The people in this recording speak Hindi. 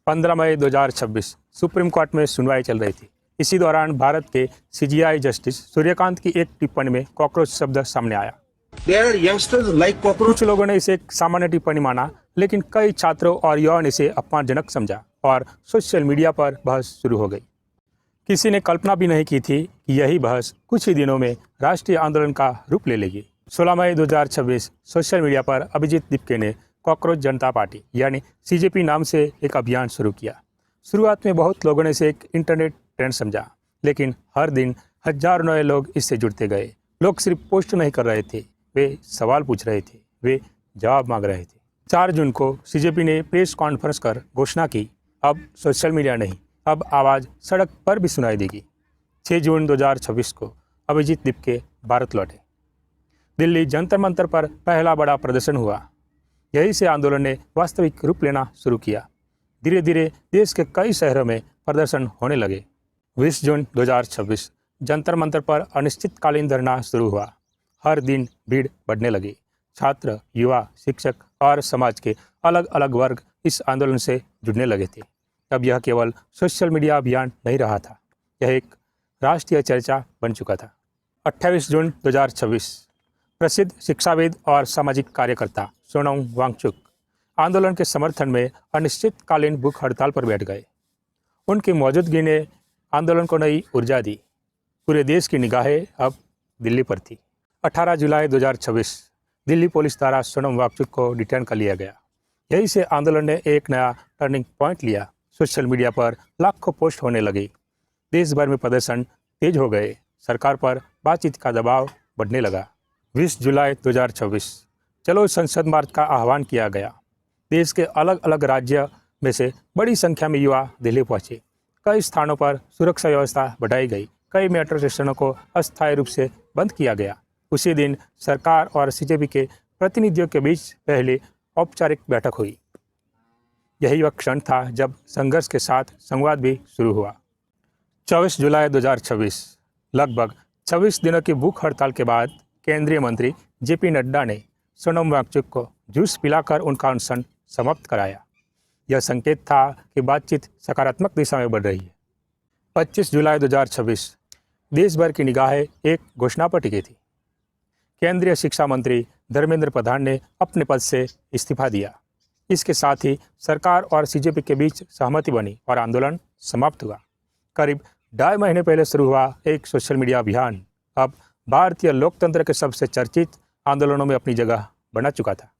15 मई 2026 सुप्रीम कोर्ट में सुनवाई चल रही थी। इसी दौरान भारत के सीजीआई जस्टिस सूर्यकांत की एक टिप्पणी में कॉकरोच शब्द सामने आया। कुछ लोगों ने इसे एक सामान्य टिप्पणी माना, लेकिन कई छात्रों और युवाओं ने इसे अपमानजनक समझा और सोशल मीडिया पर बहस शुरू हो गई। किसी ने कल्पना भी नहीं की थी कि यही बहस कुछ ही दिनों में राष्ट्रीय आंदोलन का रूप ले लेगी। 16 मई 2026 सोशल मीडिया पर अभिजीत दीपके ने कॉकरोच जनता पार्टी यानी सीजेपी नाम से एक अभियान शुरू किया। शुरुआत में बहुत लोगों ने इसे एक इंटरनेट ट्रेंड समझा, लेकिन हर दिन हजारों नए लोग इससे जुड़ते गए। लोग सिर्फ पोस्ट नहीं कर रहे थे, वे सवाल पूछ रहे थे, वे जवाब मांग रहे थे। 4 जून को सीजेपी ने प्रेस कॉन्फ्रेंस कर घोषणा की, अब सोशल मीडिया नहीं, अब आवाज़ सड़क पर भी सुनाई देगी। 6 जून 2026 को अभिजीत दीपके भारत लौटे। दिल्ली जंतर मंतर पर पहला बड़ा प्रदर्शन हुआ। यहीं से आंदोलन ने वास्तविक रूप लेना शुरू किया। धीरे धीरे देश के कई शहरों में प्रदर्शन होने लगे। 20 जून 2026 जंतर मंतर पर अनिश्चितकालीन धरना शुरू हुआ। हर दिन भीड़ बढ़ने लगी। छात्र, युवा, शिक्षक और समाज के अलग अलग वर्ग इस आंदोलन से जुड़ने लगे थे। अब यह केवल सोशल मीडिया अभियान नहीं रहा था, यह एक राष्ट्रीय चर्चा बन चुका था। 28 जून 2026 प्रसिद्ध शिक्षाविद और सामाजिक कार्यकर्ता सोनम वांगचुक आंदोलन के समर्थन में अनिश्चितकालीन भूख हड़ताल पर बैठ गए। उनकी मौजूदगी ने आंदोलन को नई ऊर्जा दी। पूरे देश की निगाहें अब दिल्ली पर थी। 18 जुलाई 2026 दिल्ली पुलिस द्वारा सोनम वांगचुक को डिटेन कर लिया गया। यहीं से आंदोलन ने एक नया टर्निंग पॉइंट लिया। सोशल मीडिया पर लाखों पोस्ट होने लगे। देश भर में प्रदर्शन तेज हो गए। सरकार पर बातचीत का दबाव बढ़ने लगा। 20 जुलाई 2026 चलो संसद मार्च का आह्वान किया गया। देश के अलग अलग राज्य में से बड़ी संख्या में युवा दिल्ली पहुंचे। कई स्थानों पर सुरक्षा व्यवस्था बढ़ाई गई। कई मेट्रो स्टेशनों को अस्थायी रूप से बंद किया गया। उसी दिन सरकार और सीजेपी के प्रतिनिधियों के बीच पहली औपचारिक बैठक हुई। यही वह क्षण था जब संघर्ष के साथ संवाद भी शुरू हुआ। 24 जुलाई 2026 लगभग 26 दिनों की भूख हड़ताल के बाद केंद्रीय मंत्री जेपी नड्डा ने सोनम वांगचुक को जूस पिलाकर उनका अनशन समाप्त कराया। यह संकेत था कि बातचीत सकारात्मक दिशा में बढ़ रही है। 25 जुलाई 2026 देश भर की निगाहें एक घोषणा पर टिकी थी। केंद्रीय शिक्षा मंत्री धर्मेंद्र प्रधान ने अपने पद से इस्तीफा दिया। इसके साथ ही सरकार और सीजेपी के बीच सहमति बनी और आंदोलन समाप्त हुआ। करीब 2.5 महीने पहले शुरू हुआ एक सोशल मीडिया अभियान अब भारतीय लोकतंत्र के सबसे चर्चित आंदोलनों में अपनी जगह बना चुका था।